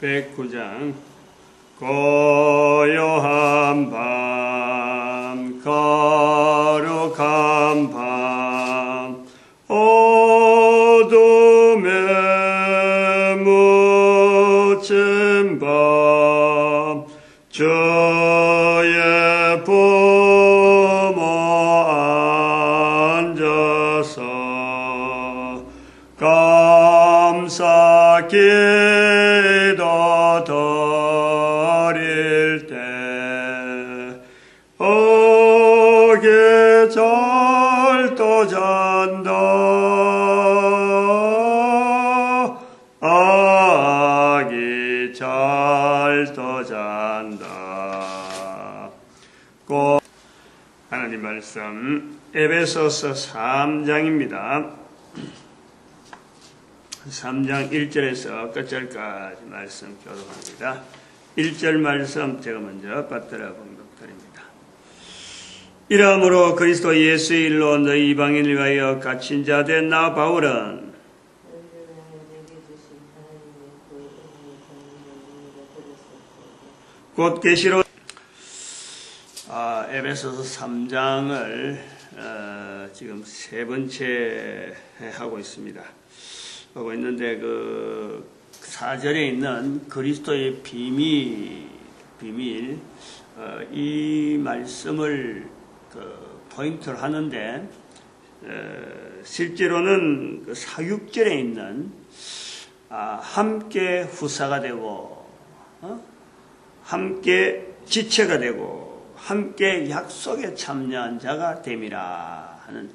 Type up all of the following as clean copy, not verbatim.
109장 고요한 밤 거룩한 밤 어둠에 묻힌 밤 주의 부모 앉아서 감사 기도 드릴 때 어기 잘도 잔다 아기 잘도 잔다. 하나님 말씀 에베소서 3장입니다. 3장 1절에서 끝절까지 말씀 교독합니다. 1절 말씀 제가 먼저 받들어 봉독드립니다. 이러므로 그리스도 예수의 일로 너희 이방인을 위하여 갇힌 자 된 나 바울은 곧 계시로 에베소서 3장을 지금 세 번째 하고 있습니다. 하고 있는데 그 4절에 있는 그리스도의 비밀 이 말씀을 포인트를 하는데 실제로는 그 4, 6절에 있는 함께 후사가 되고 함께 지체가 되고 함께 약속에 참여한 자가 됨이라 하는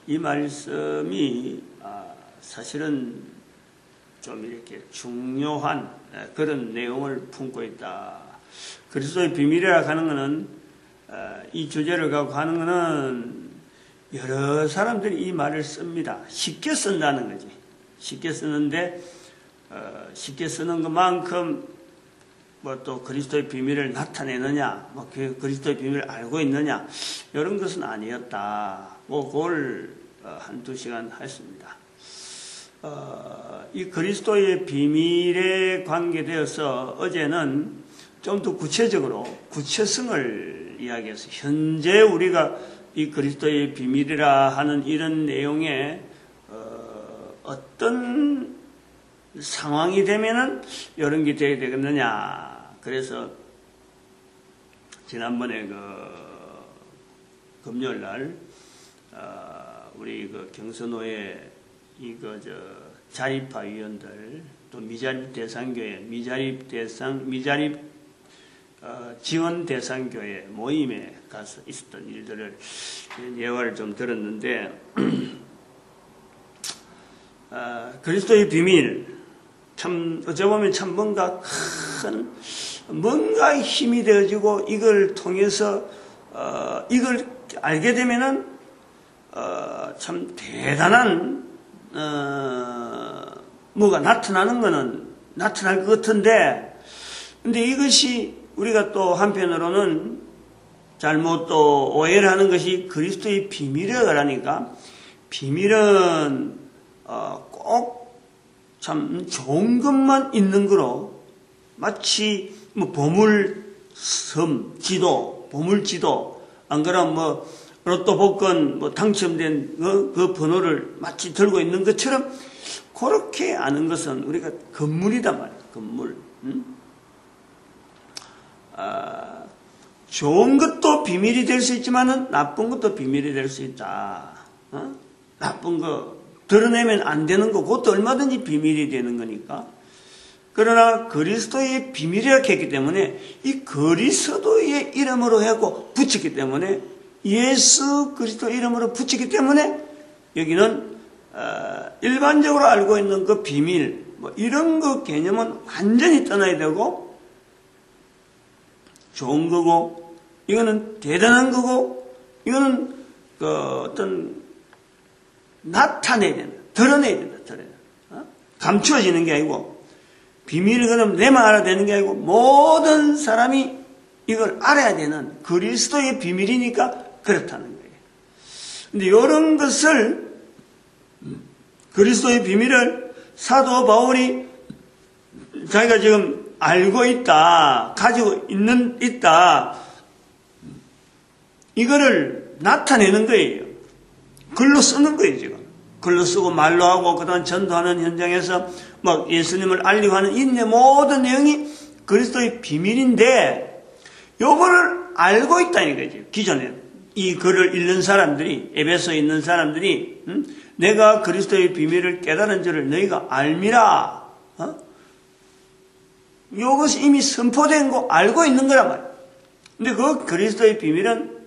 이 말씀이 사실은 좀 이렇게 중요한 그런 내용을 품고 있다. 그리스도의 비밀이라고 하는 것은 이 주제를 갖고 하는 것은 여러 사람들이 이 말을 씁니다. 쉽게 쓴다는 거지. 쉽게 쓰는데 쉽게 쓰는 것만큼 뭐 또 그리스도의 비밀을 나타내느냐, 뭐 그리스도의 비밀을 알고 있느냐 이런 것은 아니었다. 뭐 그걸 한두 시간 했습니다. 이 그리스도의 비밀에 관계되어서 어제는 좀 더 구체적으로 구체성을 이야기해서 현재 우리가 이 그리스도의 비밀이라 하는 이런 내용에 어떤 상황이 되면은 이런 게 되게 되겠느냐. 그래서 지난번에 금요일 날 우리 경선호의 자립파 위원들 또 미자립 대상교회 미자립 지원 대상교회 모임에 가서 있었던 일들을 예화를 좀 들었는데 그리스도의 비밀 참 어찌 보면 참 뭔가 힘이 되어지고 이걸 통해서 이걸 알게 되면은 참 대단한 뭐가 나타나는 거는 나타날 것 같은데, 근데 이것이 우리가 또 한편으로는 잘못 또 오해를 하는 것이 그리스도의 비밀이라고 하니까 비밀은 꼭 참 좋은 것만 있는 거로 마치 뭐 보물섬 지도, 보물지도 안 그러면 뭐 로또 복권 뭐 당첨된 그 번호를 마치 들고 있는 것처럼 그렇게 아는 것은 우리가 건물이단 말이에요. 건물. 좋은 것도 비밀이 될 수 있지만은 나쁜 것도 비밀이 될 수 있다. 나쁜 거 드러내면 안 되는 거 그것도 얼마든지 비밀이 되는 거니까. 그러나 그리스도의 비밀이라고 했기 때문에 이 그리스도의 이름으로 하고 붙였기 때문에 예수 그리스도 이름으로 붙였기 때문에 여기는 일반적으로 알고 있는 그 비밀 뭐 이런 거 개념은 완전히 떠나야 되고 좋은 거고 이거는 대단한 거고 이거는 어떤 나타내야 된다. 드러내야 된다. 감추어지는 게 아니고 비밀을 그럼 내만 알아야 되는 게 아니고 모든 사람이 이걸 알아야 되는 그리스도의 비밀이니까 그렇다는 거예요. 근데 이런 것을 그리스도의 비밀을 사도 바울이 자기가 지금 알고 있다, 가지고 있다, 이거를 나타내는 거예요. 글로 쓰는 거예요, 지금. 글로 쓰고 말로 하고, 그 다음 전도하는 현장에서 막 예수님을 알리고 하는 이 모든 내용이 그리스도의 비밀인데, 요거를 알고 있다는 거죠. 기존에. 이 글을 읽는 사람들이, 에베소에 있는 사람들이, 내가 그리스도의 비밀을 깨달은 줄을 너희가 알미라. 이것이 이미 선포된 거 알고 있는 거란 말이에요. 근데 그 그리스도의 비밀은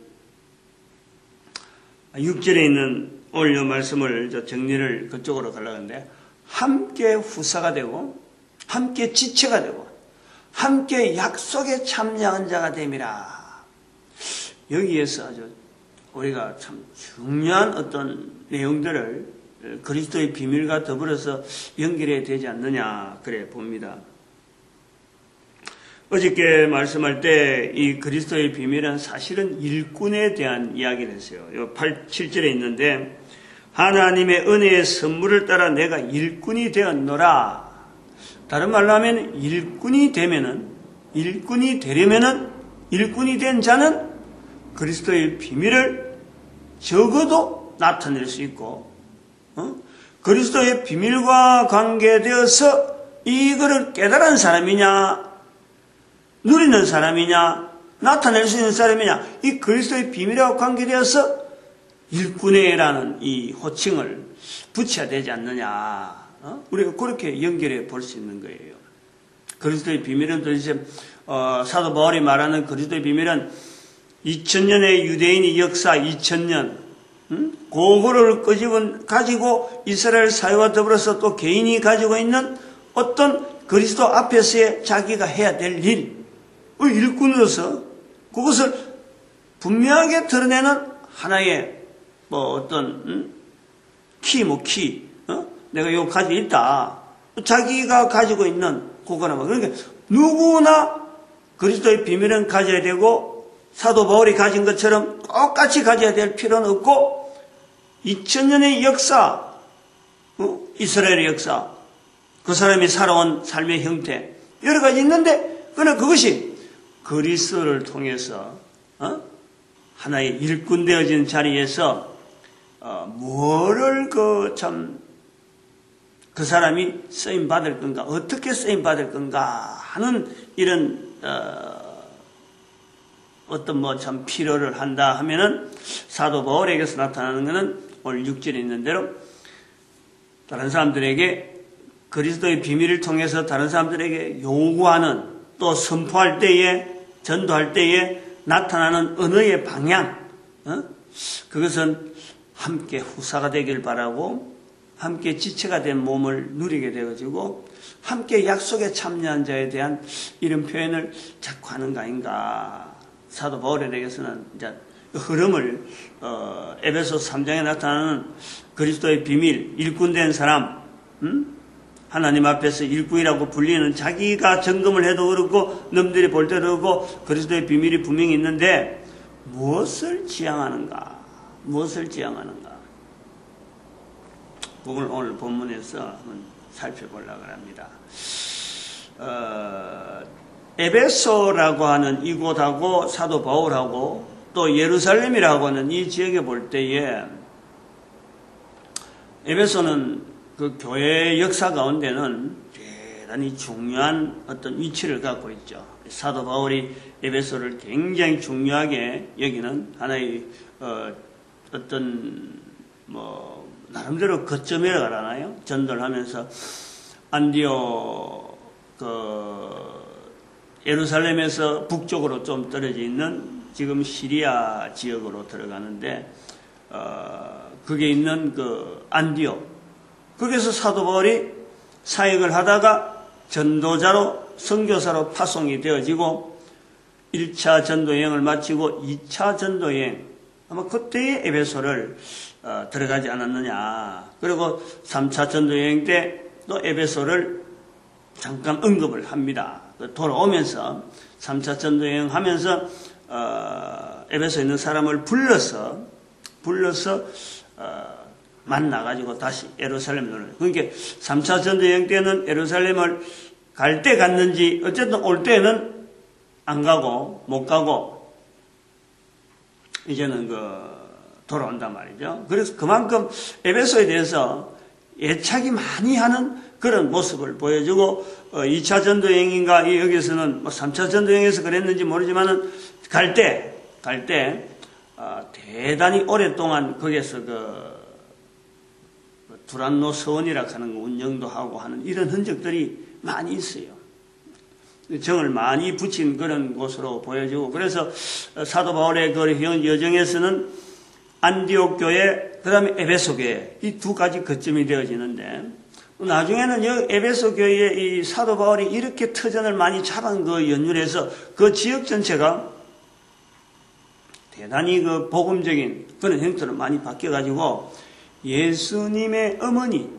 6절에 있는 오늘 이 말씀을 정리를 그쪽으로 가려고 하는데, 함께 후사가 되고, 함께 지체가 되고, 함께 약속에 참여한 자가 됨이라. 여기에서 아주 우리가 참 중요한 어떤 내용들을 그리스도의 비밀과 더불어서 연결해야 되지 않느냐, 그래 봅니다. 어저께 말씀할 때 이 그리스도의 비밀은 사실은 일꾼에 대한 이야기를 했어요. 7절에 있는데, 하나님의 은혜의 선물을 따라 내가 일꾼이 되었노라. 다른 말로 하면 일꾼이 되려면은 일꾼이 된 자는 그리스도의 비밀을 적어도 나타낼 수 있고, 그리스도의 비밀과 관계되어서 이거를 깨달은 사람이냐, 누리는 사람이냐, 나타낼 수 있는 사람이냐, 이 그리스도의 비밀과 관계되어서 일꾼회라는 이 호칭을 붙여야 되지 않느냐. 우리가 그렇게 연결해 볼 수 있는 거예요. 그리스도의 비밀은 도대체 사도 바울이 말하는 그리스도의 비밀은 2000년의 유대인의 역사, 2000년 그거를 가지고 이스라엘 사회와 더불어서 또 개인이 가지고 있는 어떤 그리스도 앞에서의 자기가 해야 될 일, 일꾼으로서 그것을 분명하게 드러내는 하나의 어떤 내가 이거 가지고 있다. 자기가 가지고 있는 그거나 그러니까 누구나 그리스도의 비밀은 가져야 되고, 사도 바울이 가진 것처럼 똑같이 가져야 될 필요는 없고, 2000년의 역사, 이스라엘의 역사, 그 사람이 살아온 삶의 형태 여러 가지 있는데, 그러나 그것이 그리스도를 통해서 하나의 일꾼 되어진 자리에서 뭐를 그 사람이 쓰임 받을 건가, 어떻게 쓰임 받을 건가 하는 이런 어떤 필요를 한다 하면은, 사도 바울에게서 나타나는 것은 오늘 6절에 있는 대로 다른 사람들에게 그리스도의 비밀을 통해서 다른 사람들에게 요구하는, 또 선포할 때에, 전도할 때에 나타나는 언어의 방향, 그것은 함께 후사가 되길 바라고, 함께 지체가 된 몸을 누리게 되어지고, 함께 약속에 참여한 자에 대한 이런 표현을 자꾸 하는 거 아닌가. 사도 바울에게서는 이제 흐름을 에베소 3장에 나타나는 그리스도의 비밀, 일꾼된 사람, 하나님 앞에서 일꾼이라고 불리는, 자기가 점검을 해도 그렇고 남들이 볼 때도 그렇고 그리스도의 비밀이 분명히 있는데, 무엇을 지향하는가? 그걸 오늘 본문에서 한번 살펴보려고 합니다. 에베소라고 하는 이곳하고 사도 바울하고 또 예루살렘이라고 하는 이 지역에 볼 때에, 에베소는 그 교회의 역사 가운데는 대단히 중요한 어떤 위치를 갖고 있죠. 사도 바울이 에베소를 굉장히 중요하게 여기는 하나의 어떤 나름대로 거점이라고 하나요? 전도를 하면서 안디오 예루살렘에서 북쪽으로 좀 떨어져 있는 지금 시리아 지역으로 들어가는데, 그게 있는 그 안디오, 거기서 사도 바울이 사역을 하다가 전도자로, 선교사로 파송이 되어지고 1차 전도여행을 마치고 2차 전도여행, 아마 그때의 에베소를 들어가지 않았느냐. 그리고 3차 전도여행 때 또 에베소를 잠깐 언급을 합니다. 돌아오면서 3차 전도여행 하면서 에베소에 있는 사람을 불러서 만나가지고 다시 예루살렘으로. 그러니까 3차 전도여행 때는 예루살렘을 갈 때 갔는지 어쨌든 올 때는 안 가고 못 가고 이제는 돌아온단 말이죠. 그래서 그만큼 에베소에 대해서 애착이 많이 하는 그런 모습을 보여주고 2차 전도여행인가 여기서는 3차 전도여행에서 그랬는지 모르지만은 갈 때 대단히 오랫동안 거기에서 두란노 서원이라 하는 거 운영도 하고 하는 이런 흔적들이 많이 있어요. 정을 많이 붙인 그런 곳으로 보여지고 그래서 사도 바울의 그 여정에서는 안디옥 교회 그 다음에 에베소 교회 이 두 가지 거점이 되어지는데 나중에는 에베소 교회의 이 사도 바울이 이렇게 터전을 많이 잡은 그 연율에서 그 지역 전체가 대단히 그 복음적인 그런 형태로 많이 바뀌어가지고 예수님의 어머니를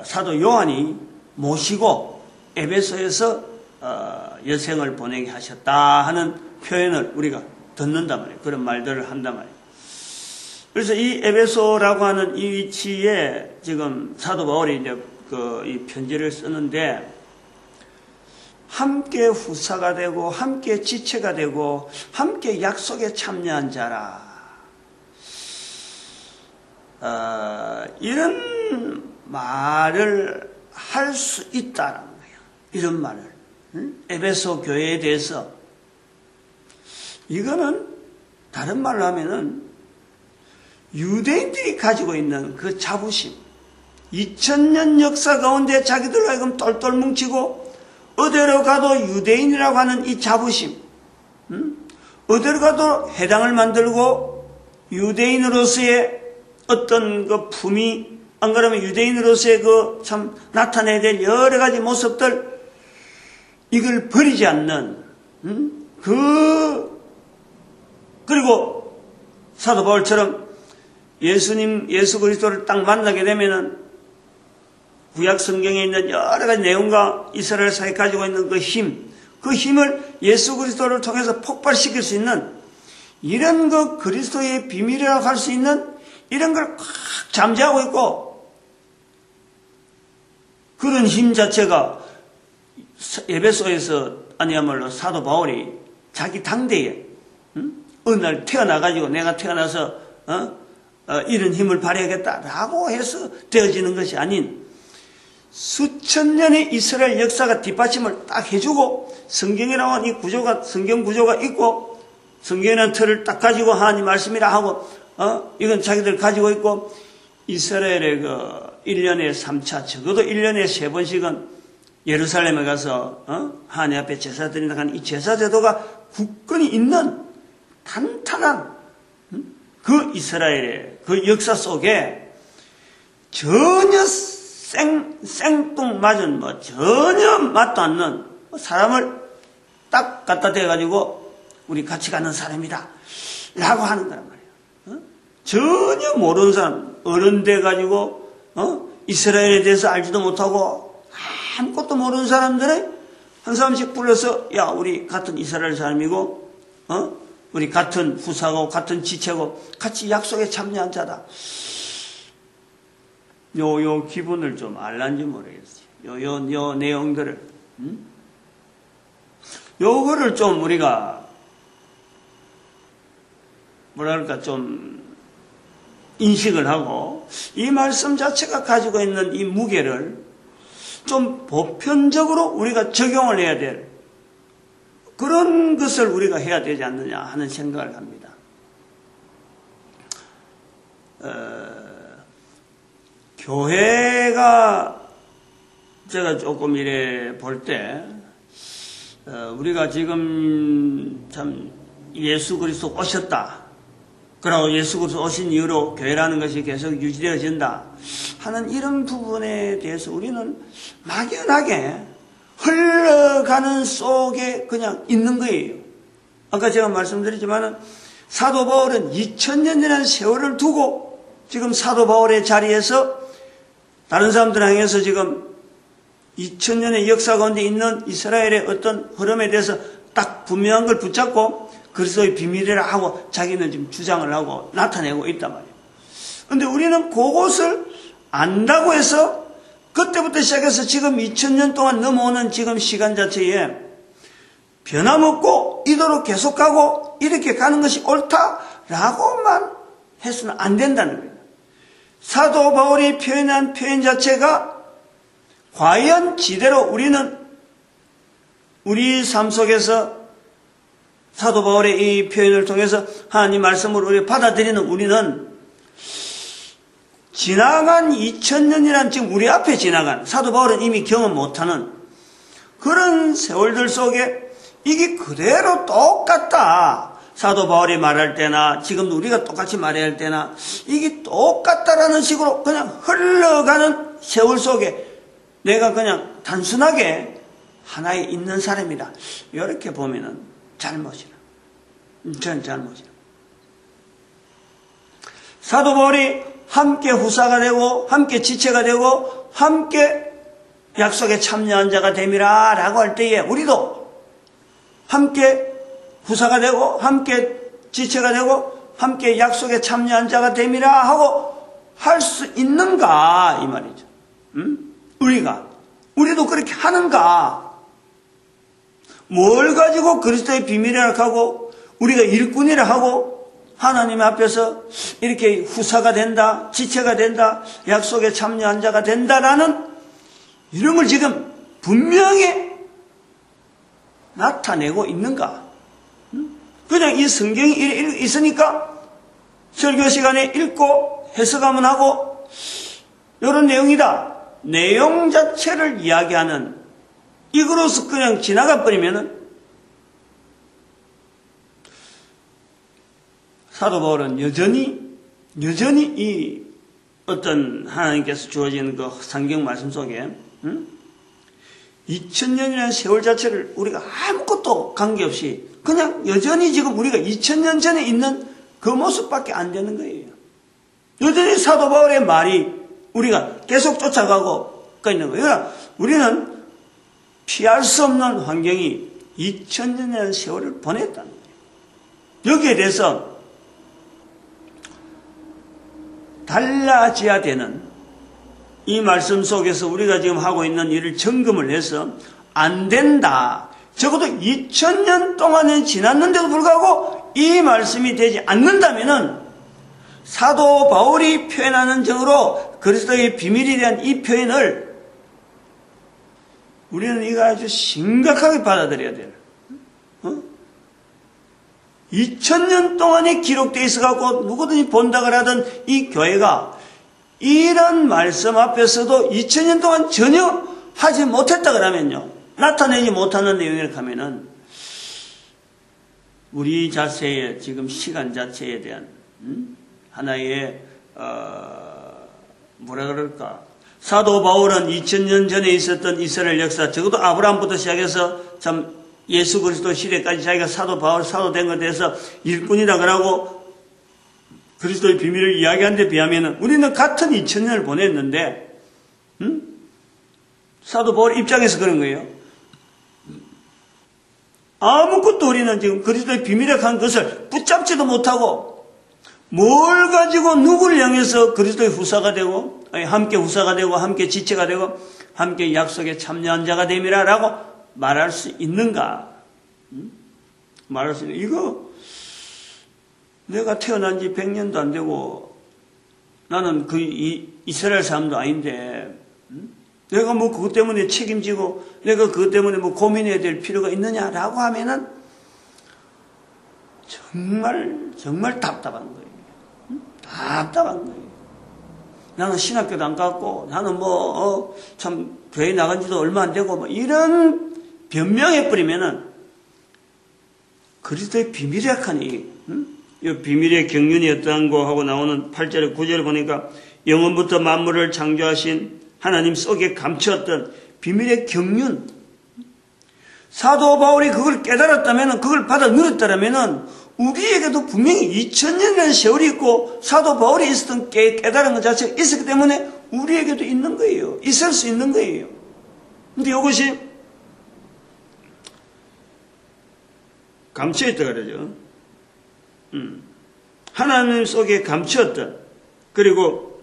사도 요한이 모시고 에베소에서 여생을 보내게 하셨다 하는 표현을 우리가 듣는단 말이에요. 그런 말들을 한단 말이에요. 그래서 이 에베소라고 하는 이 위치에 지금 사도 바울이 이제 이 편지를 쓰는데 함께 후사가 되고 함께 지체가 되고 함께 약속에 참여한 자라. 이런 말을 할 수 있다는 거예요. 이런 말을. 에베소 교회에 대해서. 이거는 다른 말로 하면은 유대인들이 가지고 있는 그 자부심. 2000년 역사 가운데 자기들로 하여금 똘똘 뭉치고 어디로 가도 유대인이라고 하는 이 자부심. 어디로 가도 해당을 만들고 유대인으로서의 어떤 그 품위, 안 그러면 유대인으로서의 그 참 나타내야 될 여러 가지 모습들, 이걸 버리지 않는, 그리고 사도 바울처럼 예수 그리스도를 딱 만나게 되면은 구약 성경에 있는 여러 가지 내용과 이스라엘 사회에 가지고 있는 그 힘을 예수 그리스도를 통해서 폭발시킬 수 있는 이런 그 그리스도의 비밀이라고 할 수 있는 이런 걸 꽉 잠재하고 있고 그런 힘 자체가 에베소에서 아니야말로 사도 바울이 자기 당대에 어느 날 태어나가지고 내가 태어나서 이런 힘을 발휘하겠다라고 해서 되어지는 것이 아닌 수천 년의 이스라엘 역사가 뒷받침을 딱 해주고 성경이라고 하는 이 구조가 성경 구조가 있고 성경이라는 틀을 딱 가지고 하나님 말씀이라 하고 이건 자기들 가지고 있고 이스라엘의 그 1년에 3차 적어도 1년에 3번씩은 예루살렘에 가서 하나님 앞에 제사 드린다 하는 이 제사 제도가 굳건히 있는 탄탄한 그 이스라엘의 그 역사 속에 전혀 생뚱맞은 전혀 맞도 않는 사람을 딱 갖다 대가지고 우리 같이 가는 사람이다 라고 하는 거란 말이에요. 전혀 모르는 사람 어른 돼가지고 이스라엘에 대해서 알지도 못하고 아무것도 모르는 사람들을 한 사람씩 불러서 야 우리 같은 이스라엘 사람이고 우리 같은 후사고 같은 지체고 같이 약속에 참여한 자다. 요 기분을 좀 알란지 모르겠어요. 요 내용들을 요거를 좀 우리가 뭐랄까 좀 인식을 하고 이 말씀 자체가 가지고 있는 이 무게를 좀 보편적으로 우리가 적용을 해야 될 그런 것을 우리가 해야 되지 않느냐 하는 생각을 합니다. 교회가 제가 조금 이래 볼 때 우리가 지금 참 예수 그리스도 오셨다. 그리고 예수 그리스도 오신 이후로 교회라는 것이 계속 유지되어진다 하는 이런 부분에 대해서 우리는 막연하게 흘러가는 속에 그냥 있는 거예요. 아까 제가 말씀드렸지만은 사도 바울은 2000년이라는 세월을 두고 지금 사도 바울의 자리에서 다른 사람들 향해서 지금 2000년의 역사 가운데 있는 이스라엘의 어떤 흐름에 대해서 딱 분명한 걸 붙잡고 그리스도의 비밀이라 하고 자기는 지금 주장을 하고 나타내고 있단 말이에요. 그런데 우리는 그것을 안다고 해서 그때부터 시작해서 지금 2000년 동안 넘어오는 지금 시간 자체에 변함없고 이대로 계속하고 이렇게 가는 것이 옳다라고만 해서는 안 된다는 거예요. 사도 바울이 표현한 표현 자체가 과연 지대로 우리는 우리 삶 속에서 사도 바울의 이 표현을 통해서 하나님 말씀을 우리 받아들이는 우리는 지나간 2000년이란 지금 우리 앞에 지나간 사도 바울은 이미 경험 못하는 그런 세월들 속에 이게 그대로 똑같다. 사도 바울이 말할 때나 지금도 우리가 똑같이 말해야 할 때나 이게 똑같다라는 식으로 그냥 흘러가는 세월 속에 내가 그냥 단순하게 하나에 있는 사람이다. 이렇게 보면은 잘못이라. 전 잘못이라. 사도 바울이 함께 후사가 되고 함께 지체가 되고 함께 약속에 참여한 자가 됨이라 라고 할 때에 우리도 함께 후사가 되고 함께 지체가 되고 함께 약속에 참여한 자가 됨이라 하고 할 수 있는가 이 말이죠. 우리도 그렇게 하는가? 뭘 가지고 그리스도의 비밀이라 하고 우리가 일꾼이라 하고 하나님 앞에서 이렇게 후사가 된다, 지체가 된다, 약속에 참여한 자가 된다라는 이런 걸 지금 분명히 나타내고 있는가? 그냥 이 성경이 있으니까 설교 시간에 읽고 해석하면 하고 이런 내용이다. 내용 자체를 이야기하는 이거로서 그냥 지나가 버리면은 사도 바울은 여전히 이 어떤 하나님께서 주어진 그 성경 말씀 속에 2000년이라는 세월 자체를 우리가 아무것도 관계없이 그냥 여전히 지금 우리가 2000년 전에 있는 그 모습밖에 안 되는 거예요. 여전히 사도 바울의 말이 우리가 계속 쫓아가고 있는 거예요. 우리는 피할 수 없는 환경이 2000년이라는 세월을 보냈다는 거예요. 여기에 대해서 달라져야 되는 이 말씀 속에서 우리가 지금 하고 있는 일을 점검을 해서 안 된다. 적어도 2000년 동안은 지났는데도 불구하고 이 말씀이 되지 않는다면은 사도 바울이 표현하는 정으로 그리스도의 비밀에 대한 이 표현을 우리는 이거 아주 심각하게 받아들여야 돼요. 2000년 동안에 기록되어 있어갖고 누구든지 본다고 하던 이 교회가 이런 말씀 앞에서도 2000년 동안 전혀 하지 못했다 그러면요. 나타내지 못하는 내용이라고 하면은 우리 자체의 지금 시간 자체에 대한 하나의 뭐라 그럴까. 사도 바울은 2000년 전에 있었던 이스라엘 역사 적어도 아브라함부터 시작해서 참 예수 그리스도 시대까지 자기가 사도 바울 사도 된 것에 대해서 일꾼이라 그러고 그리스도의 비밀을 이야기한 데 비하면 우리는 같은 2000년을 보냈는데 사도 바울 입장에서 그런 거예요. 아무것도 우리는 지금 그리스도의 비밀이라고 한 것을 붙잡지도 못하고 뭘 가지고 누구를 향해서 그리스도의 후사가 되고 함께 후사가 되고 함께 지체가 되고 함께 약속에 참여한 자가 됨이라 라고 말할 수 있는가? 말할 수 있는 이거 내가 태어난 지 100년도 안 되고 나는 그 이스라엘 사람도 아닌데 내가 뭐 그것 때문에 책임지고 내가 그것 때문에 뭐 고민해야 될 필요가 있느냐라고 하면은 정말 답답한 거예요. 답답한 거예요. 나는 신학교도 안 갔고 나는 참 교회 나간 지도 얼마 안 되고 뭐 이런 변명해버리면은 그리스도의 비밀이라 하니 이 비밀의 경륜이 어떠한 거 하고 나오는 8절에 9절을 보니까 영원부터 만물을 창조하신 하나님 속에 감추었던 비밀의 경륜. 사도 바울이 그걸 깨달았다면 그걸 받아 누렸다면 우리에게도 분명히 2000년이라는 세월이 있고 사도 바울이 있었던 깨달은 것 자체가 있었기 때문에 우리에게도 있는 거예요. 있을 수 있는 거예요. 근데 이것이 감춰있다 그러죠. 하나님 속에 감추었던 그리고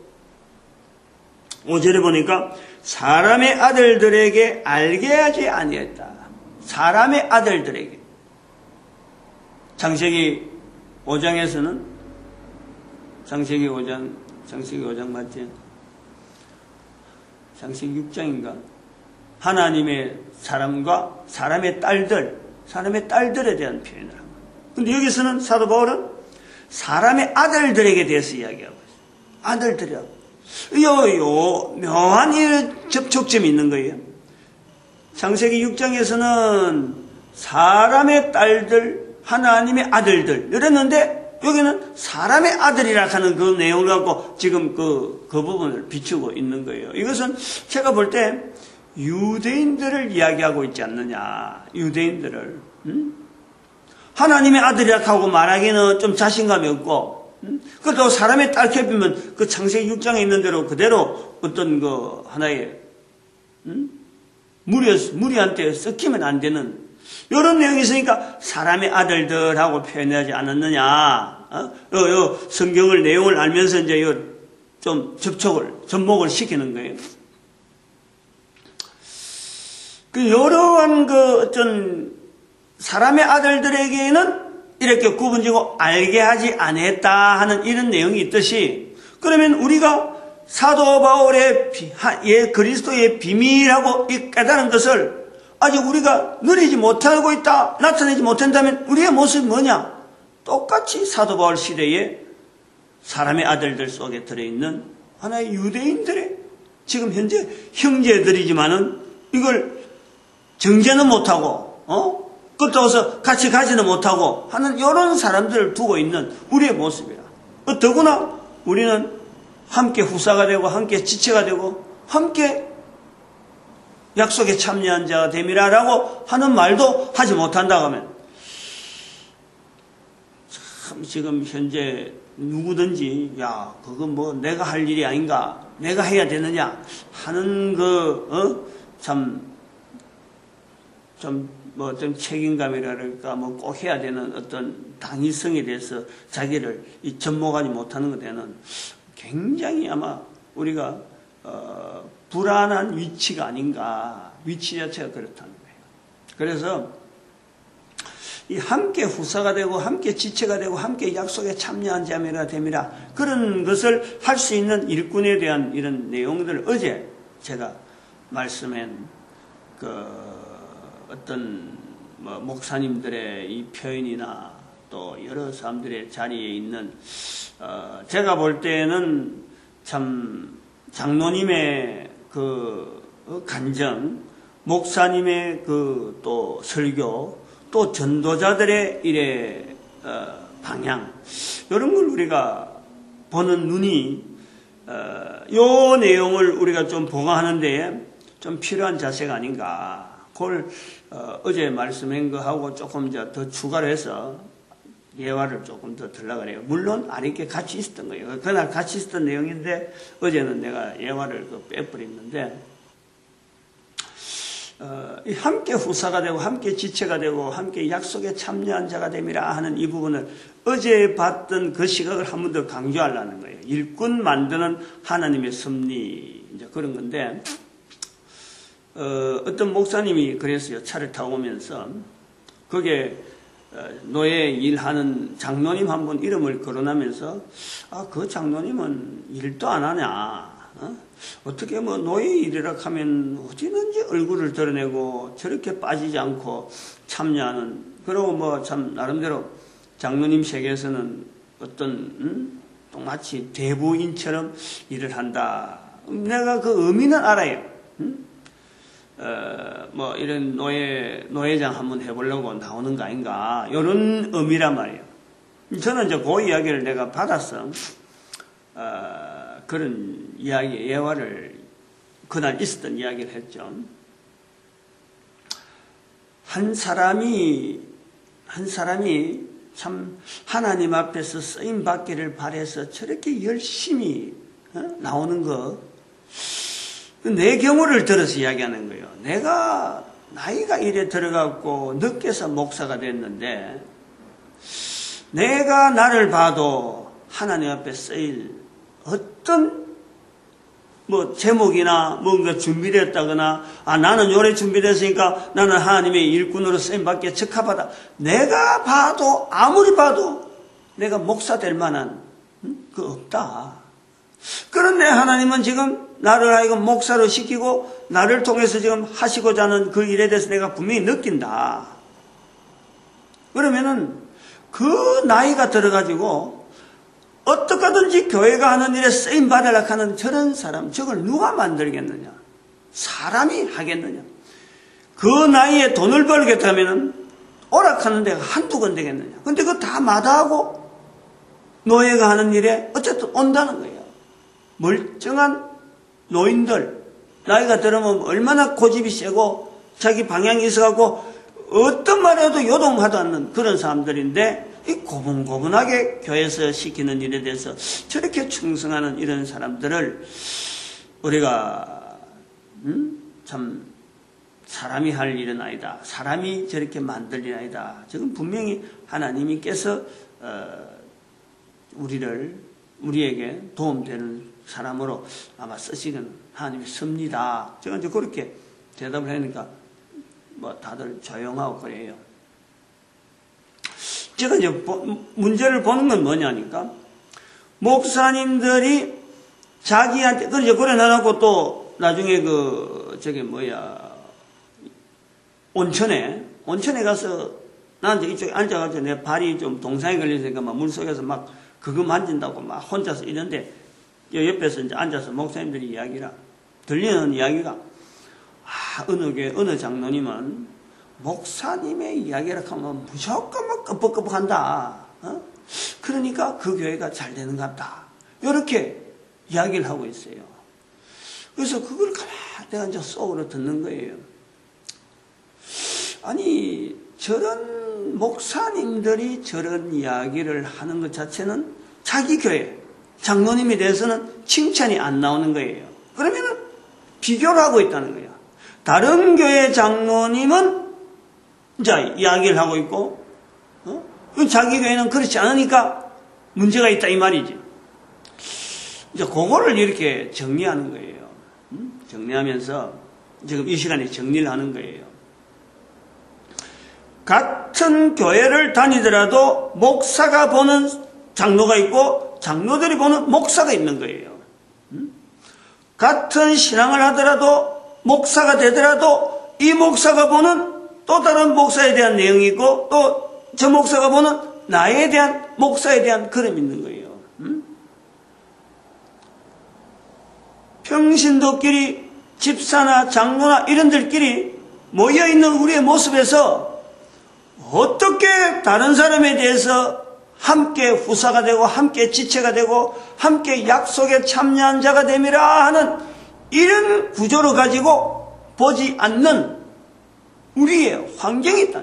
5절에 보니까 사람의 아들들에게 알게 하지 아니했다. 사람의 아들들에게. 창세기 5장에서는 창세기 5장 맞지? 창세기 6장인가? 하나님의 사람과 사람의 딸들에 대한 표현을 합니다. 근데 여기서는 사도 바울은 사람의 아들들에게 대해서 이야기하고 있어요. 아들들이라고. 묘한 접촉점이 있는 거예요. 창세기 6장에서는 사람의 딸들, 하나님의 아들들 이랬는데 여기는 사람의 아들이라 하는 그 내용을 갖고 지금 그 부분을 비추고 있는 거예요. 이것은 제가 볼 때 유대인들을 이야기하고 있지 않느냐. 유대인들을. 하나님의 아들이라 하고 말하기는 좀 자신감이 없고, 그래도 사람의 딸 캡이면 그 창세기 6장에 있는 대로 그대로 어떤 그 하나의, 무리한테 섞이면 안 되는 이런 내용이 있으니까 사람의 아들들하고 표현하지 않았느냐. 성경을 내용을 알면서 이제 좀 접목을 시키는 거예요. 이러한 어떤 사람의 아들들에게는 이렇게 구분지고 알게 하지 않았다 하는 이런 내용이 있듯이, 그러면 우리가 사도 바울의 그리스도의 비밀하고 깨달은 것을 아직 우리가 누리지 못하고 있다, 나타내지 못한다면 우리의 모습이 뭐냐? 똑같이 사도 바울 시대에 사람의 아들들 속에 들어있는 하나의 유대인들의 지금 현재 형제들이지만은 이걸 정죄는 못하고, 그렇다고 같이 가지는 못하고 하는 이런 사람들을 두고 있는 우리의 모습이라. 더구나 우리는 함께 후사가 되고 함께 지체가 되고 함께 약속에 참여한 자가 됨이라라고 하는 말도 하지 못한다고 하면 참 지금 현재 누구든지 그건 뭐 내가 할 일이 아닌가, 내가 해야 되느냐 하는 좀 책임감이랄까, 꼭 해야 되는 어떤 당위성에 대해서 자기를 접목하지 못하는 것에는 굉장히 아마 우리가, 불안한 위치가 아닌가, 위치 자체가 그렇다는 거예요. 그래서, 함께 후사가 되고, 함께 지체가 되고, 함께 약속에 참여한 자매가 됨이라, 그런 것을 할 수 있는 일꾼에 대한 이런 내용들을 어제 제가 말씀한 어떤 목사님들의 이 표현이나 또 여러 사람들의 자리에 있는 제가 볼 때는 참 장로님의 간정, 목사님의 또 설교, 또 전도자들의 일의 방향, 이런 걸 우리가 보는 눈이 요 내용을 우리가 좀 보강하는 데에 좀 필요한 자세가 아닌가. 그걸 어제 말씀한 거하고 조금 더 추가를 해서 예화를 조금 더 들려고 해요. 물론 아랫게 같이 있었던 거예요. 그날 같이 있었던 내용인데 어제는 내가 예화를 빼버렸는데, 함께 후사가 되고 함께 지체가 되고 함께 약속에 참여한 자가 됨이라 하는 이 부분을 어제 봤던 그 시각을 한 번 더 강조하려는 거예요. 일꾼 만드는 하나님의 섭리, 이제 그런 건데, 어떤 목사님이 그랬어요. 차를 타고 오면서 거기에 노예 일하는 장로님 한 분 이름을 거론하면서 그 장로님은 일도 안 하냐, 어떻게 노예 일이라 하면 어찌든지 얼굴을 드러내고 저렇게 빠지지 않고 참여하는, 그리고 참 나름대로 장로님 세계에서는 어떤 마치 대부인처럼 일을 한다. 내가 그 의미는 알아요. 이런 노예장 한번 해보려고 나오는 거 아닌가, 이런 의미란 말이에요. 저는 이제 그 이야기를 내가 받아서, 그런 이야기, 예화를, 그날 있었던 이야기를 했죠. 한 사람이 참 하나님 앞에서 쓰임 받기를 바라서 저렇게 열심히 나오는 거, 내 경우를 들어서 이야기하는 거예요. 내가 나이가 이래 들어갔고 늦게서 목사가 됐는데 내가 나를 봐도 하나님 앞에 쓰일 어떤 뭐 제목이나 뭔가 준비됐다거나 나는 요래 준비됐으니까 나는 하나님의 일꾼으로 쓰임받기에 적합하다. 내가 봐도 아무리 봐도 내가 목사 될 만한 그 없다. 그런데 하나님은 지금 나를 하여금 목사로 시키고 나를 통해서 지금 하시고자 하는 그 일에 대해서 내가 분명히 느낀다. 그러면은 그 나이가 들어가지고 어떻게든지 교회가 하는 일에 쓰임받으려고 하는 저런 사람, 저걸 누가 만들겠느냐? 사람이 하겠느냐? 그 나이에 돈을 벌겠다면 오락하는 데가 한두 건 되겠느냐? 근데 그거 다 마다하고 노예가 하는 일에 어쨌든 온다는 거예요. 멀쩡한 노인들, 나이가 들으면 얼마나 고집이 세고 자기 방향이 있어가고 어떤 말해도 요동하지 않는 그런 사람들인데 이 고분고분하게 교회에서 시키는 일에 대해서 저렇게 충성하는 이런 사람들을 우리가 참 사람이 할 일은 아니다. 사람이 저렇게 만들 일은 아니다. 지금 분명히 하나님께서 우리에게 도움되는 사람으로 아마 쓰시는 하나님이 섭니다. 제가 이제 그렇게 대답을 하니까 뭐 다들 조용하고 그래요. 제가 이제 문제를 보는 건 뭐냐니까 목사님들이 자기한테 그래 나놓고 또 나중에 온천에 가서 나한테 이쪽에 앉아가지고 내 발이 좀 동상에 걸리니까 막 물속에서 막 그거 만진다고 막 혼자서 이런데 옆에서 이제 앉아서 목사님들이 이야기라 들리는 이야기가 어느 장로님은 목사님의 이야기라 하면 무조건 막 끄뻑끄뻑한다. 그러니까 그 교회가 잘 되는 것 같다. 이렇게 이야기를 하고 있어요. 그래서 그걸 가만히 내가 이제 속으로 듣는 거예요. 아니 저런 목사님들이 저런 이야기를 하는 것 자체는 자기 교회 장로님에 대해서는 칭찬이 안 나오는 거예요. 그러면은 비교를 하고 있다는 거예요. 다른 교회 장로님은 이제 이야기를 하고 있고, 자기 교회는 그렇지 않으니까 문제가 있다 이 말이지. 이제 그거를 이렇게 정리하는 거예요. 정리하면서 지금 이 시간에 정리를 하는 거예요. 같은 교회를 다니더라도 목사가 보는 장로가 있고 장로들이 보는 목사가 있는 거예요. 같은 신앙을 하더라도 목사가 되더라도 이 목사가 보는 또 다른 목사에 대한 내용이 있고 또 저 목사가 보는 나에 대한 목사에 대한 그림이 있는 거예요. 평신도끼리 집사나 장로나 이런들끼리 모여있는 우리의 모습에서 어떻게 다른 사람에 대해서 함께 후사가 되고 함께 지체가 되고 함께 약속에 참여한 자가 됨이라 하는 이런 구조를 가지고 보지 않는 우리의 환경이 있다.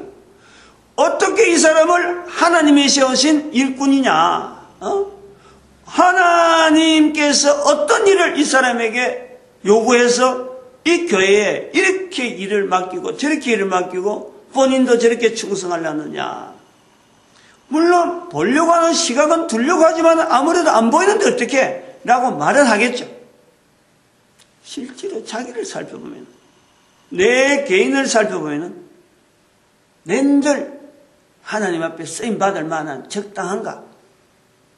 어떻게 이 사람을 하나님이 세우신 일꾼이냐? 하나님께서 어떤 일을 이 사람에게 요구해서 이 교회에 이렇게 일을 맡기고 저렇게 일을 맡기고 본인도 저렇게 충성하려느냐? 물론 보려고 하는 시각은 두려고 하지만 아무래도 안 보이는데 어떻게? 라고 말은 하겠죠. 실제로 자기를 살펴보면 내 개인을 살펴보면 낸들 하나님 앞에 쓰임받을 만한 적당한가?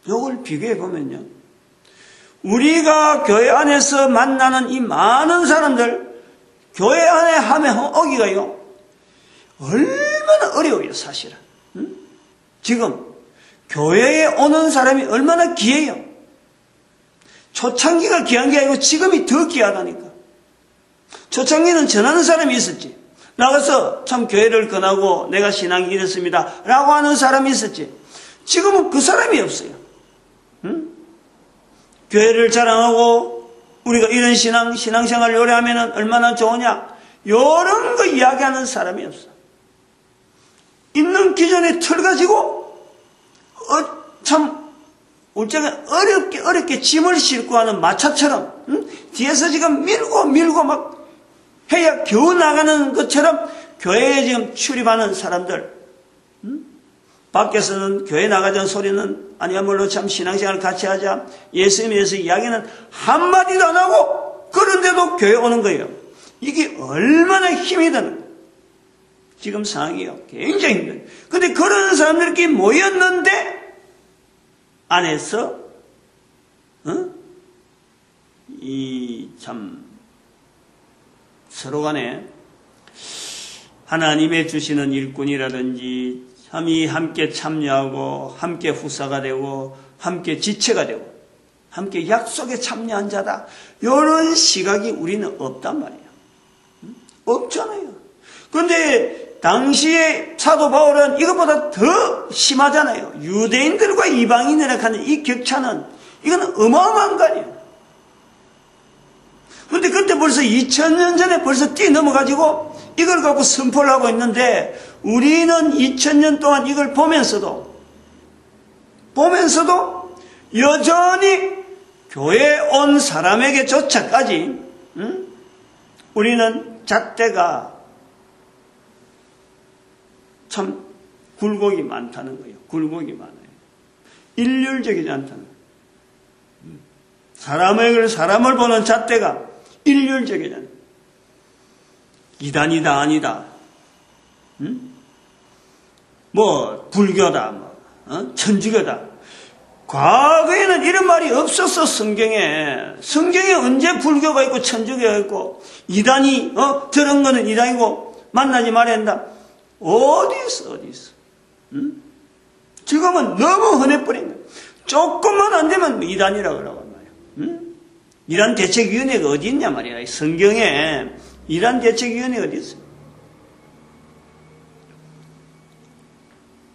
이걸 비교해 보면요. 우리가 교회 안에서 만나는 이 많은 사람들 교회 안에 하면 오기가요 얼마나 어려워요 사실은. 지금 교회에 오는 사람이 얼마나 귀해요. 초창기가 귀한 게 아니고 지금이 더 귀하다니까. 초창기는 전하는 사람이 있었지. 나가서 참 교회를 권하고 내가 신앙이 이렇습니다 라고 하는 사람이 있었지. 지금은 그 사람이 없어요. 교회를 자랑하고 우리가 이런 신앙생활을 오래 하면 얼마나 좋으냐 이런 거 이야기하는 사람이 없어. 있는 기존의 틀 가지고 참 울적에 어렵게 짐을 싣고 하는 마차처럼 뒤에서 지금 밀고 막 해야 겨우 나가는 것처럼 교회에 지금 출입하는 사람들. 밖에서는 교회 나가자는 소리는 아니야말로 참 신앙생활을 같이 하자 예수님에 대해서 이야기는 한마디도 안 하고 그런데도 교회 오는 거예요. 이게 얼마나 힘이 드는 거예요. 지금 상황이요. 굉장히 힘들어요. 근데 그런 사람들끼리 모였는데 안에서 이 참 서로 간에 하나님의 주시는 일꾼이라든지 참이 함께 참여하고 함께 후사가 되고 함께 지체가 되고 함께 약속에 참여한 자다. 이런 시각이 우리는 없단 말이에요. 없잖아요. 그런데 당시에 사도 바울은 이것보다 더 심하잖아요. 유대인들과 이방인이라 하는 이 격차는 이건 어마어마한 거 아니에요. 그런데 그때 벌써 2000년 전에 벌써 뛰어넘어가지고 이걸 갖고 선포를 하고 있는데 우리는 2000년 동안 이걸 보면서도 여전히 교회에 온 사람에게조차까지 우리는 잣대가 참 굴곡이 많다는 거예요. 굴곡이 많아요. 일률적이지 않다는 거예요. 사람을 보는 잣대가 일률적이지 않아요. 이단이다 아니다. 뭐 불교다, 천주교다. 과거에는 이런 말이 없었어. 성경에 언제 불교가 있고 천주교가 있고 이단이 저런 거는 이단이고 만나지 말아야 한다. 어디 있어. 지금은 너무 흔해버린 거야. 조금만 안 되면 이단이라고 그러고 말이야. 이란 대책위원회가 어디 있냐 말이야. 성경에 이란 대책위원회가 어디 있어?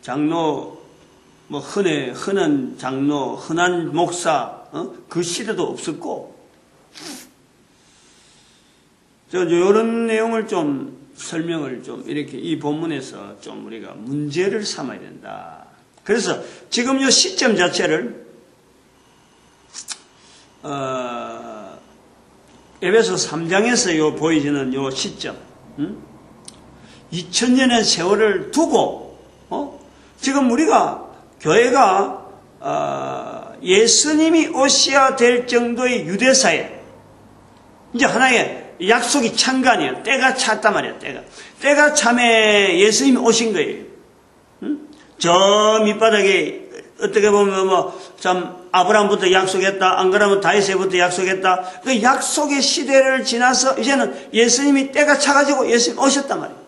장로, 흔한 장로, 흔한 목사, 그 시대도 없었고, 이런 내용을 좀 설명을 좀 이렇게 이 본문에서 좀 우리가 문제를 삼아야 된다. 그래서 지금 이 시점 자체를, 에베소 3장에서 보여지는 이 시점, 2000년의 세월을 두고, 지금 우리가 교회가 예수님이 오셔야 될 정도의 유대사에 이제 하나의 약속이 찬 거 아니에요. 때가 찼단 말이에요. 때가 참에 예수님이 오신 거예요. 저 밑바닥에 어떻게 보면 참 아브라함부터 약속했다. 안 그러면 다윗에부터 약속했다. 그 약속의 시대를 지나서 이제는 예수님이 때가 차가지고 예수님 오셨단 말이에요.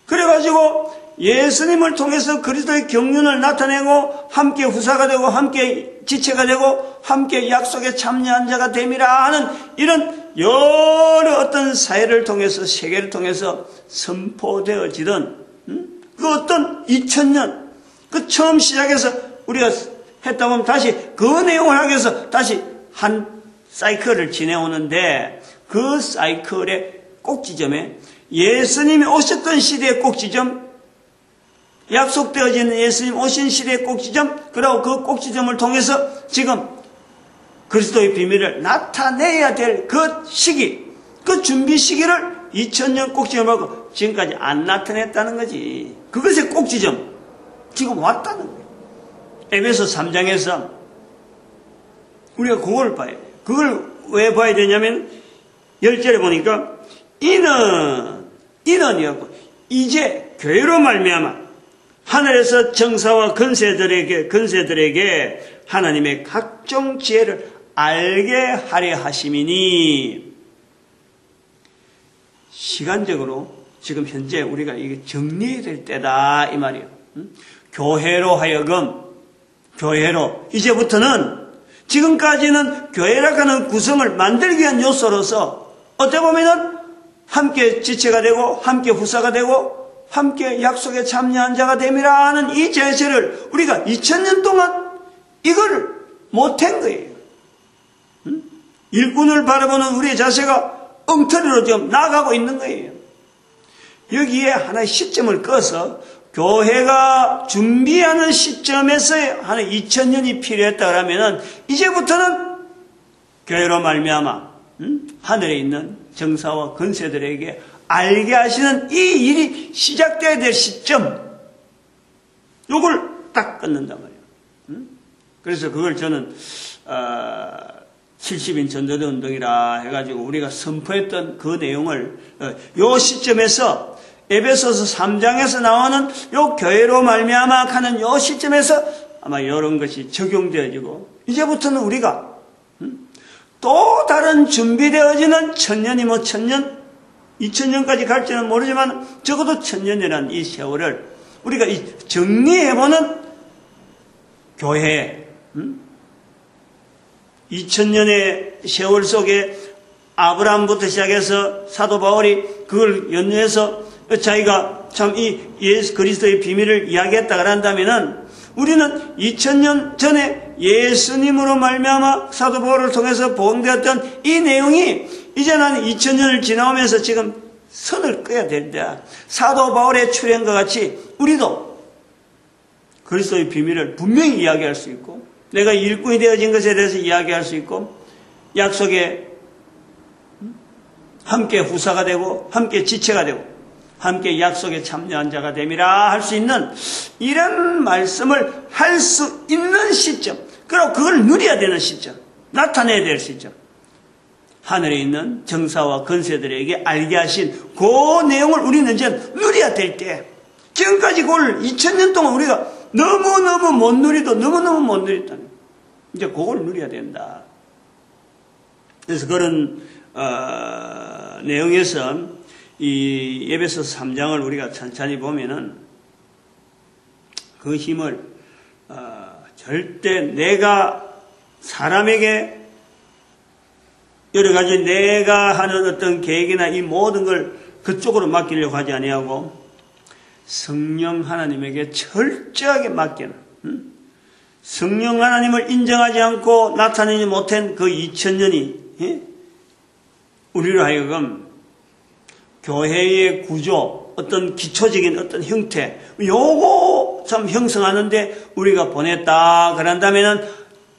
그래가지고 예수님을 통해서 그리스도의 경륜을 나타내고 함께 후사가 되고 함께 지체가 되고 함께 약속에 참여한 자가 됨이라 하는 이런 여러 어떤 사회를 통해서 세계를 통해서 선포되어지던 그 어떤 2000년 그 처음 시작해서 우리가 했다 보면 다시 그 내용을 하기 위해서 다시 한 사이클을 지내오는데 그 사이클의 꼭지점에 예수님이 오셨던 시대의 꼭지점, 약속되어진 예수님 오신 시대의 꼭지점, 그리고 그 꼭지점을 통해서 지금 그리스도의 비밀을 나타내야 될 그 시기, 그 준비 시기를 2000년 꼭지점을 하고 지금까지 안 나타냈다는 거지. 그것의 꼭지점, 지금 왔다는 거예요. 에베소 3장에서 우리가 그걸 봐야 돼요. 그걸 왜 봐야 되냐면 10절에 보니까 이는이었고 이제 교회로 말미암아 하늘에서 정사와 근세들에게 하나님의 각종 지혜를 알게 하려 하심이니 시간적으로 지금 현재 우리가 이게 정리해야 될 때다 이 말이에요. 교회로 하여금 이제부터는 지금까지는 교회라고 하는 구성을 만들기 위한 요소로서 어떻게 보면은 함께 지체가 되고 함께 후사가 되고 함께 약속에 참여한 자가 됨이라 하는 이 제시를 우리가 2000년 동안 이걸 못한 거예요. 일꾼을 바라보는 우리의 자세가 엉터리로 지금 나아가고 있는 거예요. 여기에 하나의 시점을 꺼서 교회가 준비하는 시점에서 한 2000년이 필요했다 그러면은 이제부터는 교회로 말미암아 하늘에 있는 정사와 근세들에게 알게 하시는 이 일이 시작돼야 될 시점, 요걸 딱 끊는단 말이에요. 그래서 그걸 저는 70인 전도대 운동이라 해가지고 우리가 선포했던 그 내용을 요 시점에서 에베소서 3장에서 나오는 요 교회로 말미암아 하는 요 시점에서 아마 이런 것이 적용되어지고 이제부터는 우리가 또 다른 준비되어지는 1000년이 뭐 1000년 2000년까지 갈지는 모르지만 적어도 1000년이라는 이 세월을 우리가 정리해보는 교회 2000년의 세월 속에 아브라함부터 시작해서 사도 바울이 그걸 연유해서 자기가 참 이 예수 그리스도의 비밀을 이야기했다 그런다면은 우리는 2000년 전에 예수님으로 말미암아 사도 바울을 통해서 보응되었던 이 내용이 이제는 2000년을 지나오면서 지금 선을 끄야 된다. 사도 바울의 출현과 같이 우리도 그리스도의 비밀을 분명히 이야기할 수 있고 내가 일꾼이 되어진 것에 대해서 이야기할 수 있고 약속에 함께 후사가 되고 함께 지체가 되고 함께 약속에 참여한 자가 됨이라 할 수 있는 이런 말씀을 할 수 있는 시점, 그리고 그걸 누려야 되는 시점, 나타내야 될 시점, 하늘에 있는 정사와 권세들에게 알게 하신 그 내용을 우리는 이제 누려야 될 때, 지금까지 그걸 2000년 동안 우리가 너무너무 못 누리도 너무너무 못 누렸다는 이제 그걸 누려야 된다. 그래서 그런 내용에서 이 에베소서 3장을 우리가 천천히 보면은 그 힘을 절대 내가 사람에게 여러 가지 내가 하는 어떤 계획이나 이 모든 걸 그쪽으로 맡기려고 하지 아니하고 성령 하나님에게 철저하게 맡기는 성령 하나님을 인정하지 않고 나타내지 못한 그 2000년이 우리로 하여금 교회의 구조, 어떤 기초적인 어떤 형태, 요거 참 형성하는데 우리가 보냈다. 그런다면은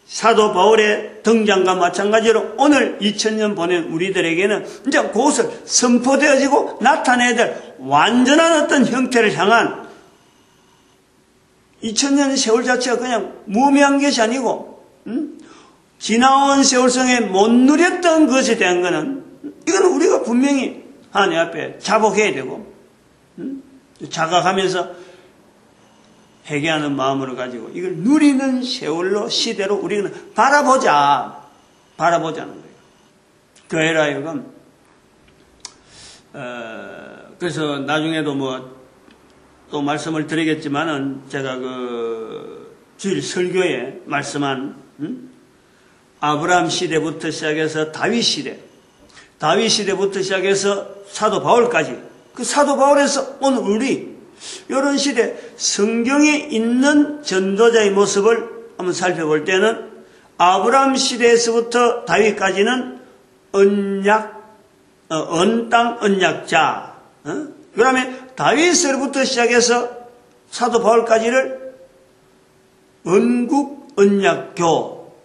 사도 바울의 등장과 마찬가지로 오늘 2000년 보낸 우리들에게는 이제 그것을 선포되어지고 나타내야 될 완전한 어떤 형태를 향한 2000년의 세월 자체가 그냥 무의미한 것이 아니고, 지나온 세월 속에 못 누렸던 것에 대한 거는 이건 우리가 분명히 하나님 앞에 자복해야 되고 자각하면서 회개하는 마음으로 가지고 이걸 누리는 세월로 시대로 우리는 바라보자는 거예요. 교회라 하여금 그래서 나중에도 뭐 또 말씀을 드리겠지만은 제가 그 주일 설교에 말씀한 아브라함 시대부터 시작해서 다윗 시대부터 시작해서 사도 바울까지 그 사도 바울에서 오늘 우리 이런 시대 성경에 있는 전도자의 모습을 한번 살펴볼 때는 아브라함 시대에서부터 다윗까지는 언땅 언약자, 그 다음에 다윗으로부터 시작해서 사도 바울까지를 언국 언약교,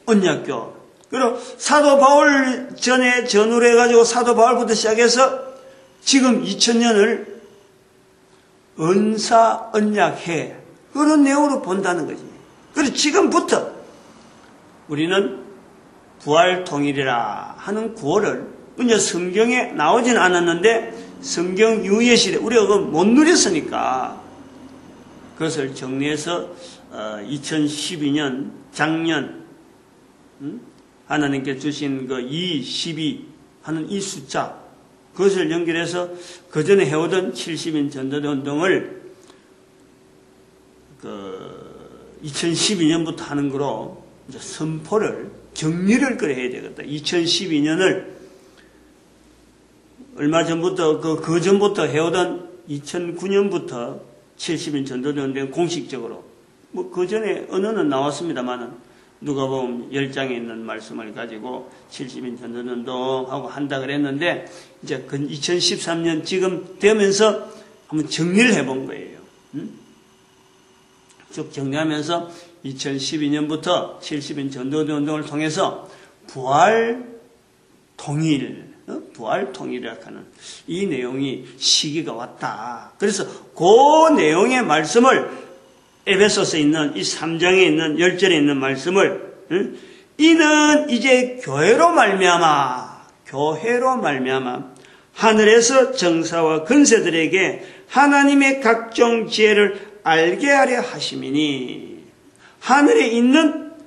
언약교. 그리고 사도 바울 전에 전후로 해가지고 사도 바울부터 시작해서 지금 2000년을 은사 언약해. 그런 내용으로 본다는 거지. 그래서 지금부터 우리는 부활 통일이라 하는 구호를 이제 성경에 나오진 않았는데 성경 유예 시대 우리가 그걸 못 누렸으니까 그것을 정리해서 2012년 작년 하나님께 주신 그 12 하는 이 숫자 그것을 연결해서 그 전에 해오던 70인 전도대 운동을 2012년부터 하는 거로 이제 선포를 정리를 그래 해야 되겠다. 2012년을 얼마 전부터 그 전부터 해오던 2009년부터 70인 전도대 운동 공식적으로 뭐 그 전에 언어는 나왔습니다만은 누가 보면 10장에 있는 말씀을 가지고 70인 전도대 운동하고 한다 그랬는데 이제 2013년 지금 되면서 한번 정리를 해본 거예요. 쭉 정리하면서 2012년부터 70인 전도대 운동을 통해서 부활 통일이라고 하는 이 내용이 시기가 왔다. 그래서 그 내용의 말씀을 에베소서에 있는 이 3장에 있는 10절에 있는 말씀을 이는 이제 교회로 말미암아 하늘에서 정사와 권세들에게 하나님의 각종 지혜를 알게 하려 하심이니,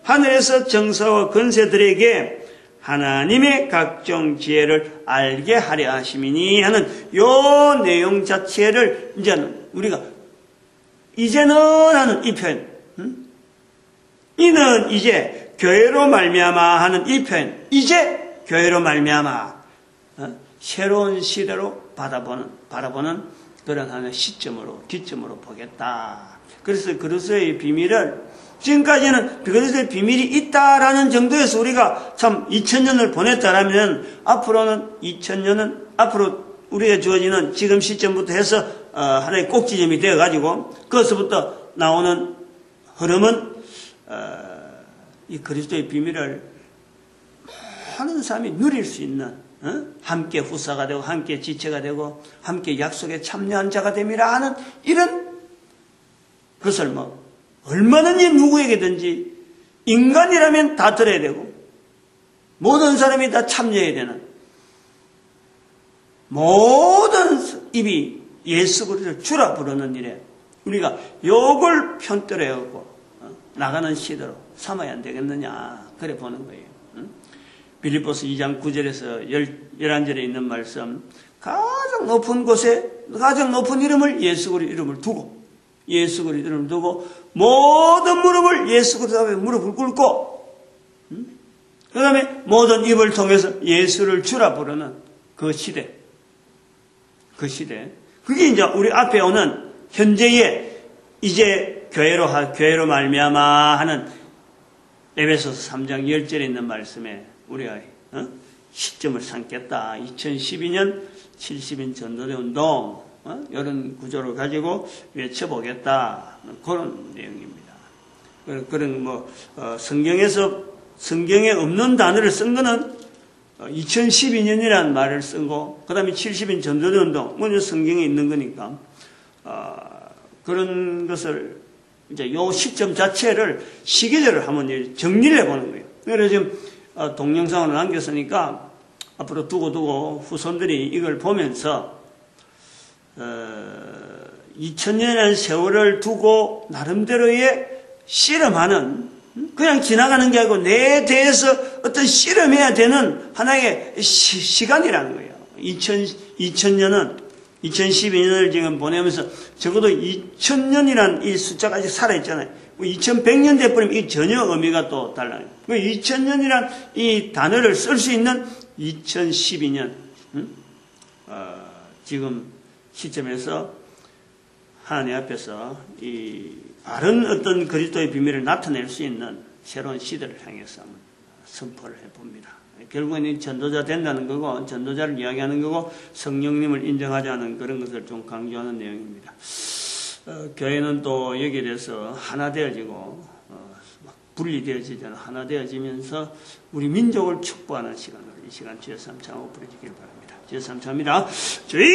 하늘에서 정사와 권세들에게 하나님의 각종 지혜를 알게 하려 하심이니 하는 요 내용 자체를 이제는 우리가 이제는 하는 이 표현, 이는 이제 교회로 말미암아 하는 이 표현, 이제 교회로 말미암아 새로운 시대로 바라보는 그런 하나의 기점으로 보겠다. 그래서 그리스도의 비밀을, 지금까지는 그리스도의 비밀이 있다라는 정도에서 우리가 참 2000년을 보냈다라면 앞으로는 2000년은 앞으로 우리가 주어지는 지금 시점부터 해서 하나의 꼭지점이 되어가지고 그것부터 나오는 흐름은 이 그리스도의 비밀을 많은 사람이 누릴 수 있는, 함께 후사가 되고 함께 지체가 되고 함께 약속에 참여한 자가 됨이라 하는 이런 것을 얼마든지 누구에게든지 인간이라면 다 들어야 되고 모든 사람이 다 참여해야 되는, 모든 입이 예수 그리스도를 주라 부르는 일에 우리가 욕을 편들어야하고 나가는 시대로 삼아야 안 되겠느냐, 그래 보는 거예요. 빌립보서 2장 9절에서 11절에 있는 말씀, 가장 높은 곳에 가장 높은 이름을 예수 그리스도 이름을 두고 모든 무릎을 예수 그리스도 앞에 무릎을 꿇고 그 다음에 모든 입을 통해서 예수를 주라 부르는 그 시대, 그게 이제 우리 앞에 오는 현재의 이제 교회로 말미암아 하는 에베소서 3장 10절에 있는 말씀에 우리가 시점을 삼겠다. 2012년 70인 전도대 운동, 이런 구조를 가지고 외쳐보겠다. 그런 내용입니다. 그런 성경에 없는 단어를 쓴 거는 2012년이라는 말을 쓰고, 그 다음에 70인 전도대 운동, 먼저 성경에 있는 거니까, 그런 것을 이제 요 시점 자체를 시계절을 한번 정리를 해보는 거예요. 그래서 지금 동영상으로 남겼으니까 앞으로 두고 후손들이 이걸 보면서 2000년의 세월을 두고 나름대로의 실험하는, 그냥 지나가는 게 아니고 내 대해서 어떤 실험해야 되는 하나의 시간이라는 거예요. 2012년을 지금 보내면서 적어도 2000년이라는 이 숫자가 아직 살아있잖아요. 2100년 돼버리면 이 전혀 의미가 또 달라요. 2000년이란 이 단어를 쓸 수 있는 2012년, 지금 시점에서 하나님 앞에서 이 바른 어떤 그리스도의 비밀을 나타낼 수 있는 새로운 시대를 향해서 한번 선포를 해봅니다. 결국은 전도자 된다는 거고, 전도자를 이야기하는 거고, 성령님을 인정하자는 그런 것을 좀 강조하는 내용입니다. 교회는 또 여기에 대해서 하나 되어지고, 분리되어지지 않아 하나 되어지면서 우리 민족을 축복하는 시간을, 이 시간 주여 삼창하고 부르시길 바랍니다. 주여 삼창합니다. 주여!